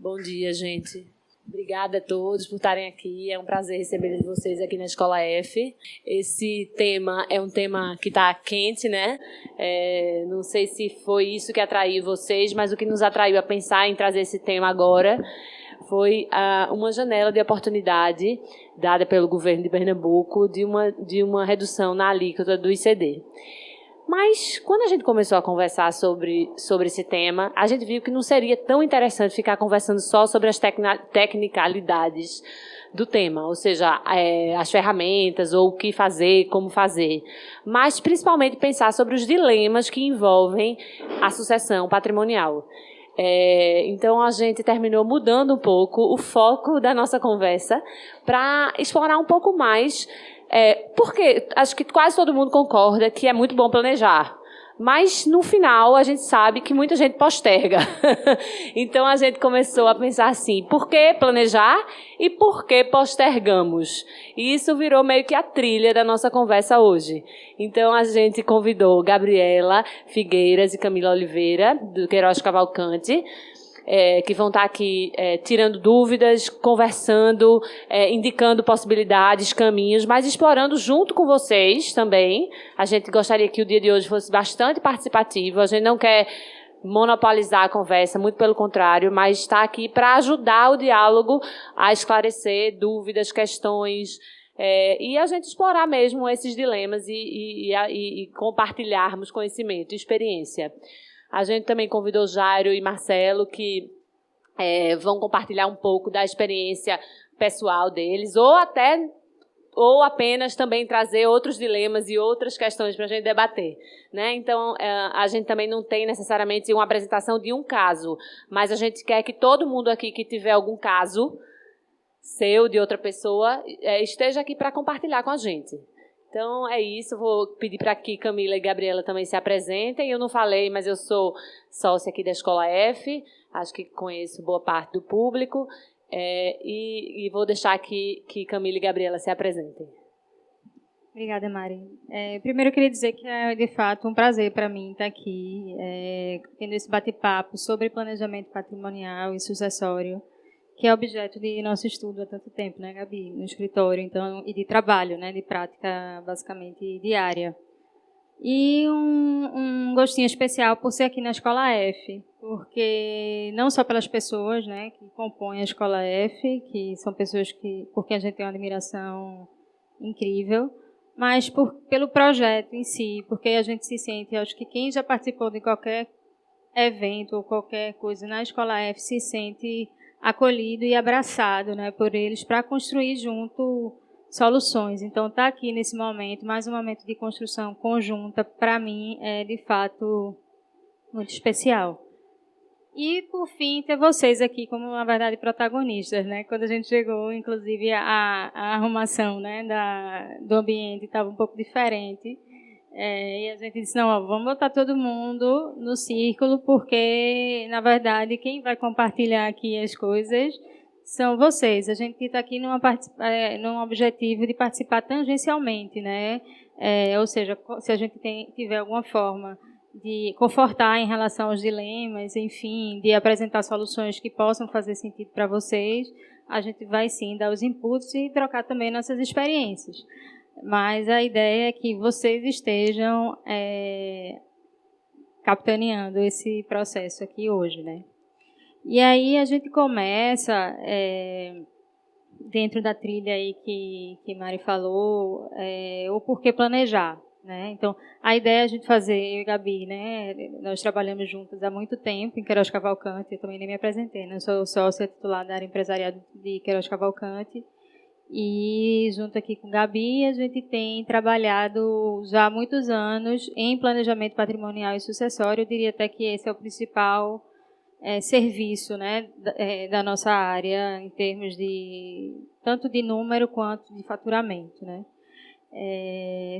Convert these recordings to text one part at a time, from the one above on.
Bom dia, gente. Obrigada a todos por estarem aqui. É um prazer receber vocês aqui na Escola F. Esse tema é um tema que está quente, né? Não sei se foi isso que atraiu vocês, mas o que nos atraiu a pensar em trazer esse tema agora foi uma janela de oportunidade dada pelo governo de Pernambuco de uma redução na alíquota do ICD. Mas, quando a gente começou a conversar sobre esse tema, a gente viu que não seria tão interessante ficar conversando só sobre as tecnicalidades do tema, ou seja, as ferramentas, ou o que fazer, como fazer, mas principalmente pensar sobre os dilemas que envolvem a sucessão patrimonial. Então, a gente terminou mudando um pouco o foco da nossa conversa para explorar um pouco mais. Porque acho que quase todo mundo concorda que é muito bom planejar. Mas, no final, a gente sabe que muita gente posterga. Então, a gente começou a pensar assim, por que planejar e por que postergamos? E isso virou meio que a trilha da nossa conversa hoje. Então, a gente convidou Gabriela Figueiras e Camila Oliveira, do Queiroz Cavalcante, que vão estar aqui tirando dúvidas, conversando, indicando possibilidades, caminhos, mas explorando junto com vocês também. A gente gostaria que o dia de hoje fosse bastante participativo. A gente não quer monopolizar a conversa, muito pelo contrário, mas está aqui para ajudar o diálogo a esclarecer dúvidas, questões, e a gente explorar mesmo esses dilemas e compartilharmos conhecimento e experiência. A gente também convidou Jairo e Marcelo, que vão compartilhar um pouco da experiência pessoal deles, ou apenas também trazer outros dilemas e outras questões para a gente debater, né? Então, a gente também não tem necessariamente uma apresentação de um caso, mas a gente quer que todo mundo aqui que tiver algum caso seu, de outra pessoa, esteja aqui para compartilhar com a gente. Então, é isso. Vou pedir para que Camila e Gabriela também se apresentem. Eu não falei, mas eu sou sócia aqui da Escola F. Acho que conheço boa parte do público. E vou deixar que Camila e Gabriela se apresentem. Obrigada, Mari. Primeiro, eu queria dizer que é, de fato, um prazer para mim estar aqui, tendo esse bate-papo sobre planejamento patrimonial e sucessório, que é objeto de nosso estudo há tanto tempo, né, Gabi, no escritório, então, e de trabalho, né, de prática basicamente diária. E um gostinho especial por ser aqui na Escola F, porque não só pelas pessoas, né, que compõem a Escola F, que são pessoas por quem a gente tem uma admiração incrível, mas pelo projeto em si, porque a gente se sente, acho que quem já participou de qualquer evento ou qualquer coisa na Escola F se sente acolhido e abraçado, né, por eles para construir junto soluções. Então, estar aqui nesse momento, mais um momento de construção conjunta, para mim, é, de fato, muito especial. E, por fim, ter vocês aqui como, na verdade, protagonistas, né? Quando a gente chegou, inclusive, a arrumação, né, do ambiente estava um pouco diferente. E a gente disse, não, vamos botar todo mundo no círculo, porque, na verdade, quem vai compartilhar aqui as coisas são vocês. A gente está aqui num objetivo de participar tangencialmente, né? Ou seja, se a gente tiver alguma forma de confortar em relação aos dilemas, enfim, de apresentar soluções que possam fazer sentido para vocês, a gente vai, sim, dar os inputs e trocar também nossas experiências. Mas a ideia é que vocês estejam capitaneando esse processo aqui hoje, né? E aí a gente começa, dentro da trilha aí que Mari falou, o porquê planejar, né? Então, a ideia é a gente fazer, eu e Gabi, né? Nós trabalhamos juntas há muito tempo em Queiroz Cavalcante, eu também nem me apresentei, né? Eu sou sócia titular da área empresarial de Queiroz Cavalcante. E, junto aqui com Gabi, a gente tem trabalhado já há muitos anos em planejamento patrimonial e sucessório. Eu diria até que esse é o principal serviço, né, da nossa área, em termos de tanto de número quanto de faturamento, né?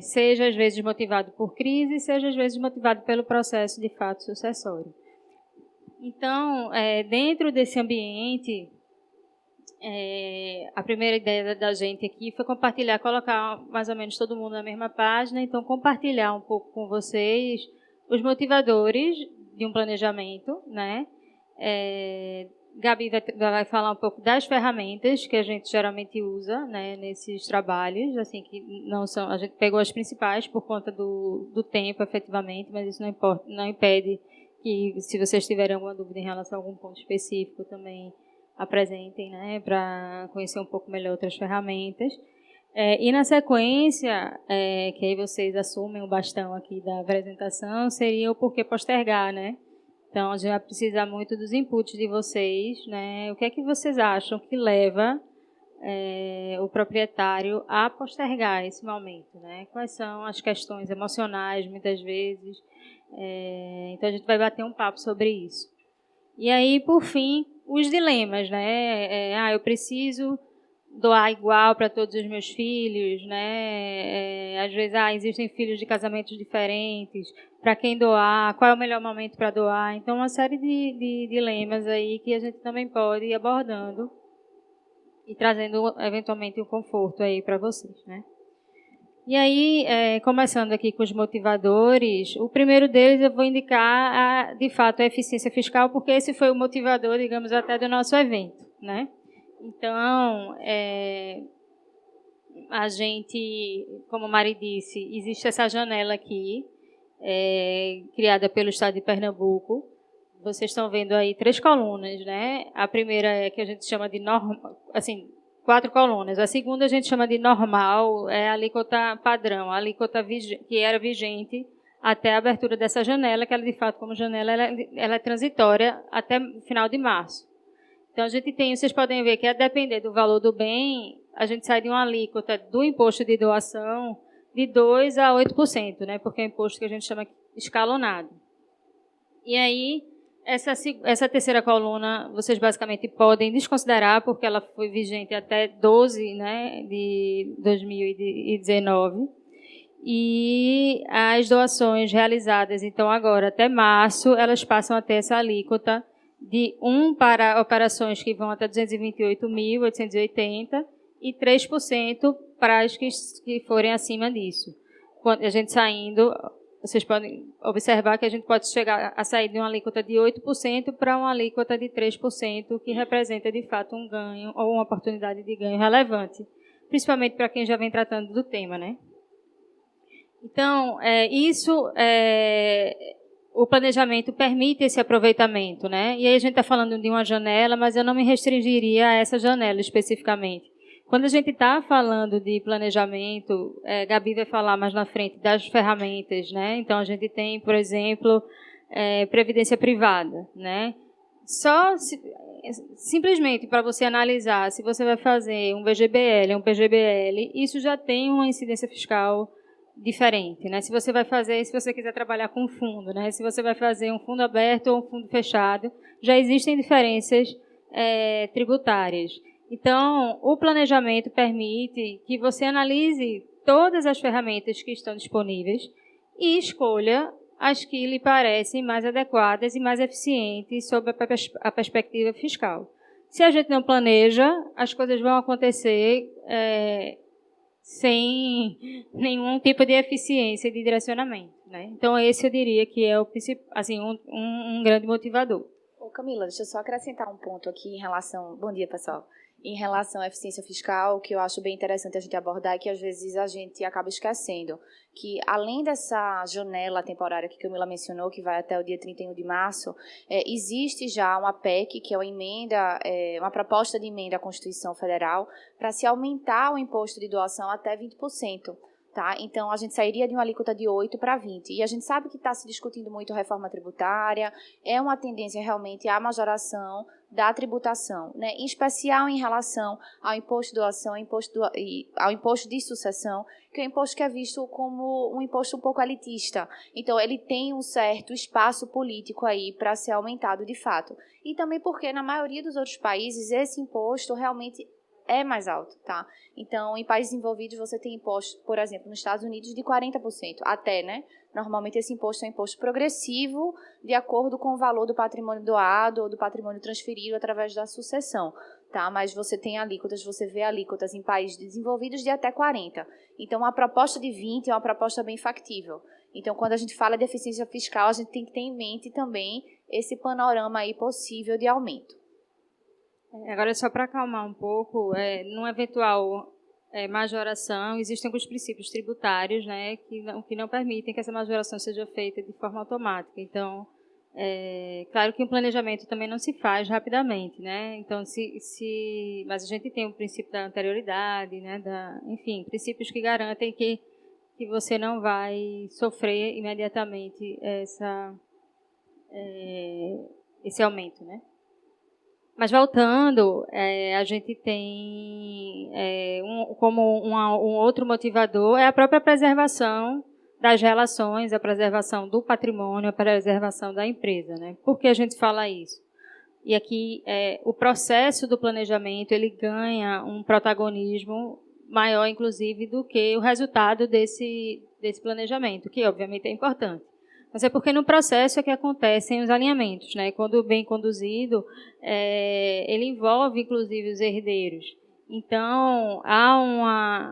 Seja, às vezes, motivado por crise, seja, às vezes, motivado pelo processo, de fato, sucessório. Então, dentro desse ambiente, a primeira ideia da gente aqui foi compartilhar, colocar mais ou menos todo mundo na mesma página, então compartilhar um pouco com vocês os motivadores de um planejamento, né? Gabi vai falar um pouco das ferramentas que a gente geralmente usa, né, nesses trabalhos, assim, que não são, a gente pegou as principais por conta do tempo, efetivamente, mas isso não impede que, se vocês tiverem alguma dúvida em relação a algum ponto específico, também apresentem, né, para conhecer um pouco melhor outras ferramentas. E na sequência, que aí vocês assumem o bastão aqui da apresentação, seria o porquê postergar, né? Então, a gente vai precisar muito dos inputs de vocês, né? O que é que vocês acham que leva o proprietário a postergar esse momento, né? Quais são as questões emocionais, muitas vezes? Então, a gente vai bater um papo sobre isso. E aí, por fim, os dilemas, né? Eu preciso doar igual para todos os meus filhos, né? Às vezes, existem filhos de casamentos diferentes. Para quem doar, qual é o melhor momento para doar? Então, uma série de dilemas aí que a gente também pode ir abordando e trazendo, eventualmente, um conforto aí para vocês, né? E aí, começando aqui com os motivadores, o primeiro deles eu vou indicar, de fato, a eficiência fiscal, porque esse foi o motivador, digamos, até do nosso evento, né? Então, a gente, como a Mari disse, existe essa janela aqui, criada pelo Estado de Pernambuco. Vocês estão vendo aí 3 colunas, né? A primeira é que a gente chama de normal, assim, 4 colunas. A segunda a gente chama de normal, é a alíquota padrão, a alíquota que era vigente até a abertura dessa janela, que ela, de fato, como janela, ela é transitória até o final de março. Então, a gente tem, vocês podem ver que, a depender do valor do bem, a gente sai de uma alíquota do imposto de doação de 2% a 8%, né? Porque é um imposto que a gente chama escalonado. E aí, essa terceira coluna, vocês basicamente podem desconsiderar, porque ela foi vigente até 12, né, de 2019. E as doações realizadas, então, agora, até março, elas passam a ter essa alíquota de 1% para operações que vão até 228.880 e 3% para as que forem acima disso. Quando a gente saindo, vocês podem observar que a gente pode chegar a sair de uma alíquota de 8% para uma alíquota de 3%, que representa, de fato, um ganho ou uma oportunidade de ganho relevante, principalmente para quem já vem tratando do tema, né? Então, o planejamento permite esse aproveitamento, né? E aí a gente está falando de uma janela, mas eu não me restringiria a essa janela especificamente. Quando a gente está falando de planejamento, Gabi vai falar mais na frente das ferramentas, né? Então, a gente tem, por exemplo, previdência privada, né? Simplesmente para você analisar se você vai fazer um VGBL, um PGBL, isso já tem uma incidência fiscal diferente, né? Se você quiser trabalhar com fundo, né? Se você vai fazer um fundo aberto ou um fundo fechado, já existem diferenças tributárias. Então, o planejamento permite que você analise todas as ferramentas que estão disponíveis e escolha as que lhe parecem mais adequadas e mais eficientes sob a perspectiva fiscal. Se a gente não planeja, as coisas vão acontecer sem nenhum tipo de eficiência de direcionamento, né? Então, esse eu diria que é assim, um grande motivador. Ô Camila, deixa eu só acrescentar um ponto aqui em relação... Bom dia, pessoal. Em relação à eficiência fiscal, que eu acho bem interessante a gente abordar, é que às vezes a gente acaba esquecendo que, além dessa janela temporária que a Camila mencionou, que vai até o dia 31 de março, existe já uma PEC, que é uma proposta de emenda à Constituição Federal, para se aumentar o imposto de doação até 20%. Tá? Então, a gente sairia de uma alíquota de 8% para 20%. E a gente sabe que está se discutindo muito reforma tributária, é uma tendência realmente à majoração da tributação, né? Em especial em relação ao imposto de doação, ao imposto de sucessão, que é um imposto que é visto como um imposto um pouco elitista. Então, ele tem um certo espaço político aí para ser aumentado de fato. E também porque, na maioria dos outros países, esse imposto realmente é mais alto, tá? Então, em países envolvidos, você tem imposto, por exemplo, nos Estados Unidos, de 40%, até, né? Normalmente, esse imposto é um imposto progressivo, de acordo com o valor do patrimônio doado ou do patrimônio transferido através da sucessão, tá? Mas você vê alíquotas em países desenvolvidos de até 40%. Então, a proposta de 20% é uma proposta bem factível. Então, quando a gente fala de eficiência fiscal, a gente tem que ter em mente também esse panorama aí possível de aumento. Agora, só para acalmar um pouco, numa eventual majoração, existem alguns princípios tributários, né, que não permitem que essa majoração seja feita de forma automática. Então, claro que o planejamento também não se faz rapidamente, né? Então, mas a gente tem o princípio da anterioridade, né? Enfim, princípios que garantem que você não vai sofrer imediatamente esse aumento, né? Mas voltando, a gente tem como um outro motivador a própria preservação das relações, a preservação do patrimônio, a preservação da empresa, né? Por que a gente fala isso? E aqui o processo do planejamento ele ganha um protagonismo maior, inclusive, do que o resultado desse planejamento, que obviamente é importante. Mas é porque no processo é que acontecem os alinhamentos, né? Quando bem conduzido, ele envolve, inclusive, os herdeiros. Então, há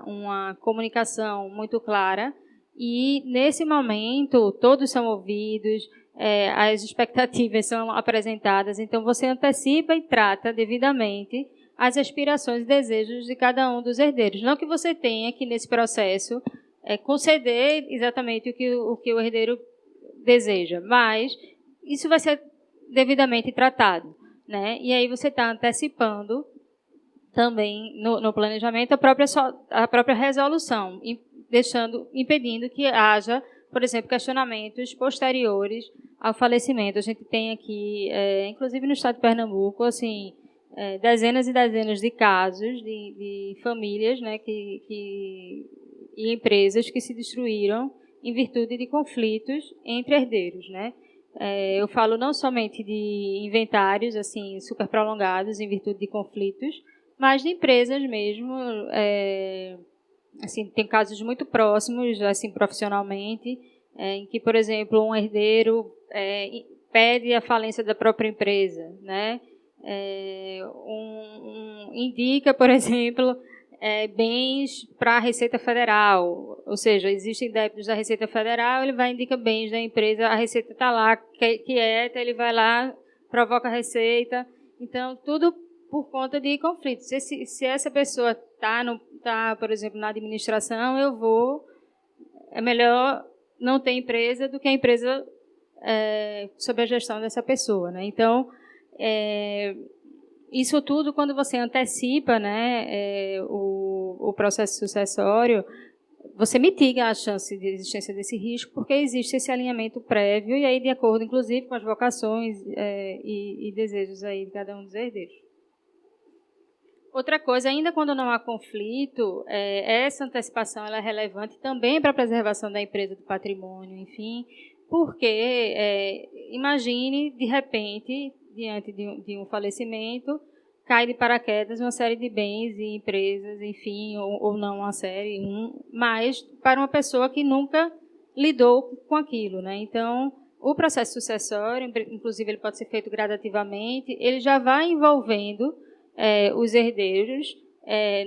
uma comunicação muito clara e, nesse momento, todos são ouvidos, as expectativas são apresentadas. Então, você antecipa e trata devidamente as aspirações e desejos de cada um dos herdeiros. Não que você tenha que, nesse processo, conceder exatamente o que o herdeiro deseja, mas isso vai ser devidamente tratado, né? E aí você está antecipando também no planejamento a própria resolução, impedindo que haja, por exemplo, questionamentos posteriores ao falecimento. A gente tem aqui, inclusive no estado de Pernambuco, assim, dezenas e dezenas de casos de famílias, né, e empresas que se destruíram em virtude de conflitos entre herdeiros, né? Eu falo não somente de inventários assim super prolongados em virtude de conflitos, mas de empresas mesmo. Assim, tem casos muito próximos, assim, profissionalmente, em que, por exemplo, um herdeiro pede a falência da própria empresa, né? Indica, por exemplo, bens para a Receita Federal, ou seja, existem débitos da Receita Federal, ele vai indicar bens da empresa, a Receita está lá, quieta, ele vai lá, provoca a Receita. Então, tudo por conta de conflitos. Se essa pessoa está, por exemplo, na administração, é melhor não ter empresa do que a empresa sob a gestão dessa pessoa, né? Então, isso tudo, quando você antecipa, né, o processo sucessório, você mitiga a chance de existência desse risco, porque existe esse alinhamento prévio, e aí de acordo, inclusive, com as vocações e desejos aí de cada um dos herdeiros. Outra coisa, ainda quando não há conflito, essa antecipação ela é relevante também para a preservação da empresa, do patrimônio, enfim, porque imagine, de repente, diante de um falecimento, cai de paraquedas uma série de bens e empresas, enfim, ou não uma série, mas para uma pessoa que nunca lidou com aquilo, né? Então, o processo sucessório, inclusive ele pode ser feito gradativamente, ele já vai envolvendo os herdeiros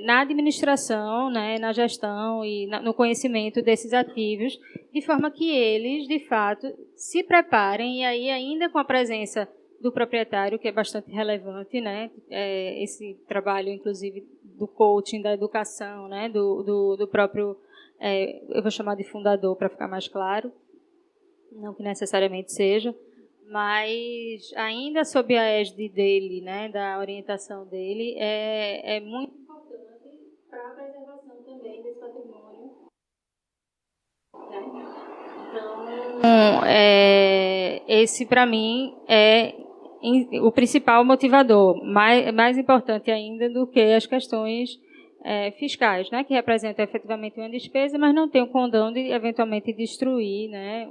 na administração, né, na gestão e no conhecimento desses ativos, de forma que eles, de fato, se preparem, e aí ainda com a presença do proprietário, que é bastante relevante, né? Esse trabalho, inclusive, do coaching, da educação, né? do próprio, eu vou chamar de fundador para ficar mais claro, não que necessariamente seja, mas ainda sob a égide dele, né? Da orientação dele, é muito importante para a preservação também desse patrimônio, né? Então, esse, para mim, é o principal motivador, mais importante ainda do que as questões fiscais, né, que representam efetivamente uma despesa, mas não tem o condão de eventualmente destruir, né,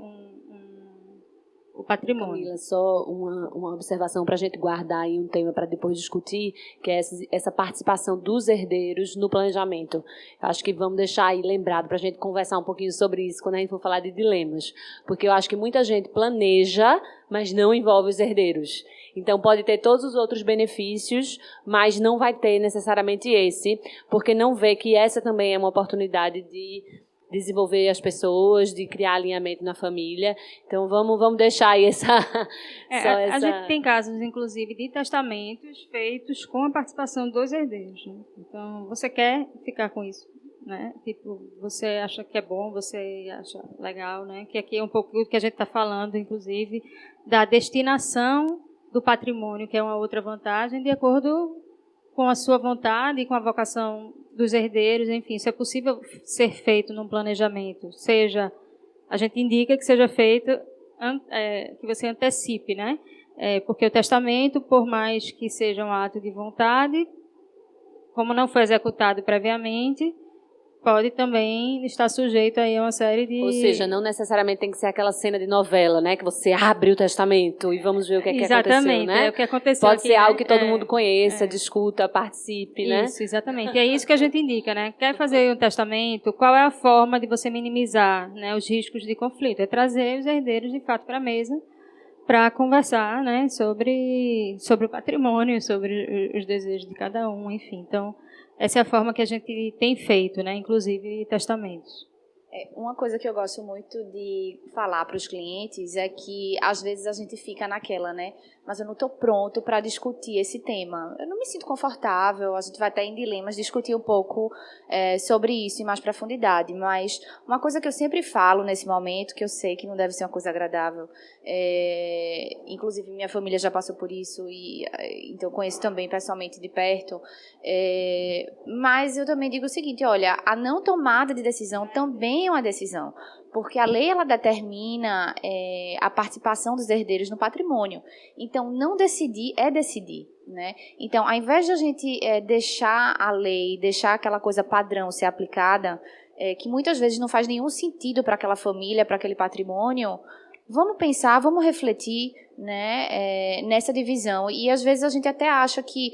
o patrimônio. Camila, só uma observação para a gente guardar aí um tema para depois discutir, que é essa participação dos herdeiros no planejamento. Acho que vamos deixar aí lembrado para a gente conversar um pouquinho sobre isso quando a gente for falar de dilemas, porque eu acho que muita gente planeja, mas não envolve os herdeiros. Então, pode ter todos os outros benefícios, mas não vai ter necessariamente esse, porque não vê que essa também é uma oportunidade de desenvolver as pessoas, de criar alinhamento na família. Então, vamos deixar aí A gente tem casos, inclusive, de testamentos feitos com a participação dos herdeiros. Né? Então, você quer ficar com isso? Né? Tipo, você acha que é bom, você acha legal, né? Que aqui é um pouco do que a gente está falando, inclusive, da destinação do patrimônio, que é uma outra vantagem, de acordo com a sua vontade e com a vocação dos herdeiros, enfim, isso é possível ser feito num planejamento, seja, a gente indica que seja feito, que você antecipe, né? Porque o testamento, por mais que seja um ato de vontade, como não foi executado previamente, pode também estar sujeito aí a uma série de... Ou seja, não necessariamente tem que ser aquela cena de novela, né? Que você abre o testamento e vamos ver o que é que aconteceu, né? Exatamente, é o que aconteceu Pode aqui, ser algo né? que todo mundo conheça, discuta, participe, né? Isso, exatamente. E é isso que a gente indica, né? Quer fazer um testamento, qual é a forma de você minimizar, né, os riscos de conflito? É trazer os herdeiros, de fato, para a mesa para conversar, né, sobre o patrimônio, sobre os desejos de cada um, enfim. Então, essa é a forma que a gente tem feito, né, inclusive testamentos. Uma coisa que eu gosto muito de falar para os clientes é que, às vezes, a gente fica naquela, né? Mas eu não estou pronto para discutir esse tema. Eu não me sinto confortável, a gente vai até em dilemas discutir um pouco sobre isso em mais profundidade. Mas uma coisa que eu sempre falo nesse momento, que eu sei que não deve ser uma coisa agradável, inclusive minha família já passou por isso, então conheço também pessoalmente de perto, mas eu também digo o seguinte, olha, a não tomada de decisão também é uma decisão, porque a lei ela determina a participação dos herdeiros no patrimônio. Então, não decidir é decidir, né? Então, ao invés de a gente deixar a lei, deixar aquela coisa padrão ser aplicada, que muitas vezes não faz nenhum sentido para aquela família, para aquele patrimônio, vamos pensar, vamos refletir, né, nessa divisão. E, às vezes, a gente até acha que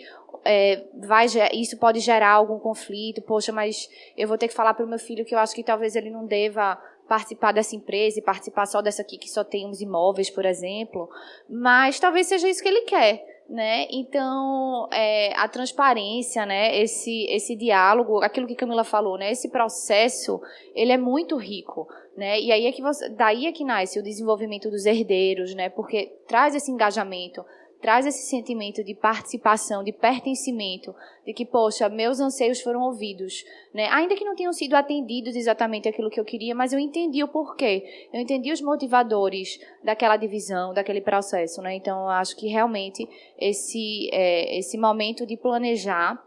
isso pode gerar algum conflito. Poxa, mas eu vou ter que falar para o meu filho que eu acho que talvez ele não deva participar dessa empresa e participar só dessa aqui que só tem uns imóveis, por exemplo. Mas talvez seja isso que ele quer, né? Então, a transparência, né? Esse diálogo, aquilo que Camila falou, né? Esse processo, ele é muito rico, né? E aí daí é que nasce o desenvolvimento dos herdeiros, né? Porque traz esse engajamento, traz esse sentimento de participação, de pertencimento, de que, poxa, meus anseios foram ouvidos, né? Ainda que não tenham sido atendidos exatamente aquilo que eu queria, mas eu entendi o porquê, eu entendi os motivadores daquela divisão, daquele processo, né? Então, eu acho que realmente esse momento de planejar,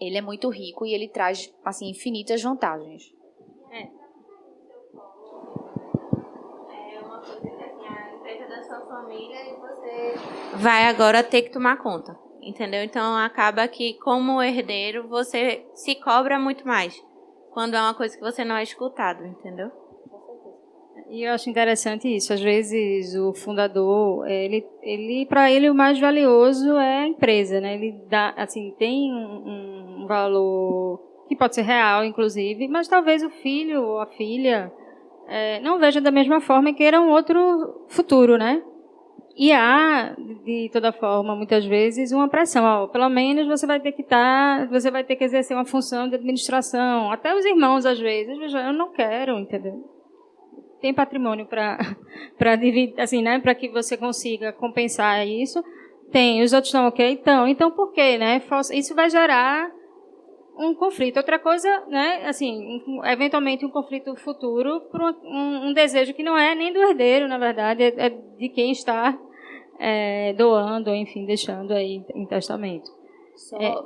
ele é muito rico e ele traz, assim, infinitas vantagens. Da sua família e você vai agora ter que tomar conta, entendeu? Então acaba que como herdeiro você se cobra muito mais quando é uma coisa que você não é escutado, entendeu? E eu acho interessante isso. Às vezes o fundador, para ele o mais valioso é a empresa, né? Ele dá, assim, tem um valor que pode ser real, inclusive, mas talvez o filho ou a filha não veja da mesma forma e queira um outro futuro, né? E há, de toda forma, muitas vezes, uma pressão. Pelo menos você vai ter que exercer uma função de administração. Até os irmãos, às vezes, eu não quero, entendeu? Tem patrimônio para dividir, assim, né? Para que você consiga compensar isso. Tem, os outros estão ok? Então por quê, né? Isso vai gerar um conflito. Outra coisa, né, assim, eventualmente um conflito futuro por um desejo que não é nem do herdeiro, na verdade, é de quem está doando, enfim, deixando aí em testamento.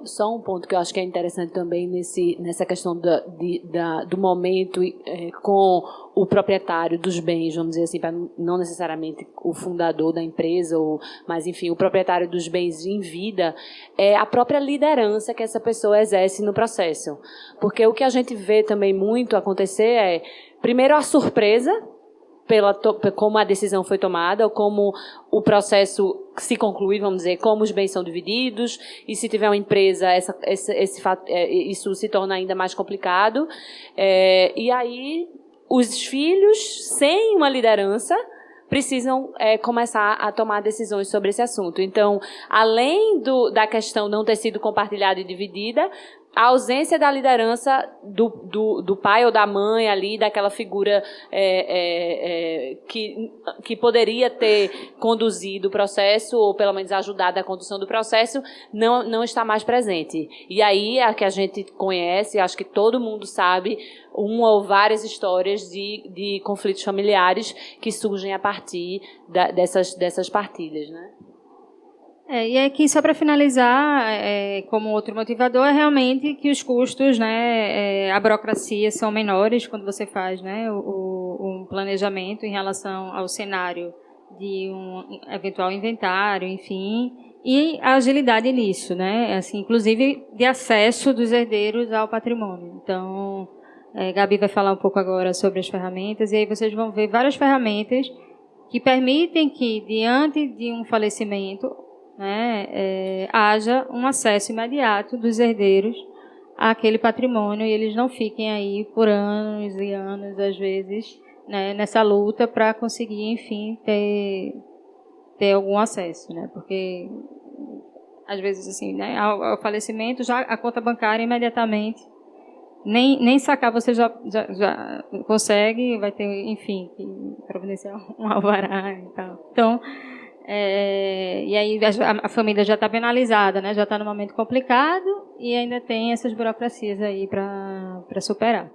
Só um ponto que eu acho que é interessante também nessa questão do momento com o proprietário dos bens, vamos dizer assim, para não necessariamente o fundador da empresa, mas, enfim, o proprietário dos bens em vida, é a própria liderança que essa pessoa exerce no processo. Porque o que a gente vê também muito acontecer primeiro, a surpresa, como a decisão foi tomada, ou como o processo se conclui, vamos dizer, como os bens são divididos, e se tiver uma empresa, isso se torna ainda mais complicado. E aí, os filhos, sem uma liderança, precisam começar a tomar decisões sobre esse assunto. Então, além da questão não ter sido compartilhada e dividida, a ausência da liderança do pai ou da mãe ali, daquela figura que poderia ter conduzido o processo, ou pelo menos ajudado a condução do processo, não está mais presente. E aí é a que a gente conhece, acho que todo mundo sabe, uma ou várias histórias de conflitos familiares que surgem a partir dessas partilhas, né? E aqui, só para finalizar, como outro motivador, é realmente que os custos, né, a burocracia são menores quando você faz, né, um planejamento em relação ao cenário de um eventual inventário, enfim, e a agilidade nisso, né, assim, inclusive de acesso dos herdeiros ao patrimônio. Então, Gabi vai falar um pouco agora sobre as ferramentas, e aí vocês vão ver várias ferramentas que permitem que, diante de um falecimento, né, haja um acesso imediato dos herdeiros àquele patrimônio, e eles não fiquem aí por anos e anos, às vezes, né, nessa luta para conseguir, enfim, ter algum acesso, né, porque às vezes, assim, né, ao falecimento, já a conta bancária imediatamente, nem sacar você já consegue, vai ter, enfim, providenciar um alvará e tal. Então, e aí a família já está penalizada, né? Já está num momento complicado, e ainda tem essas burocracias aí para superar.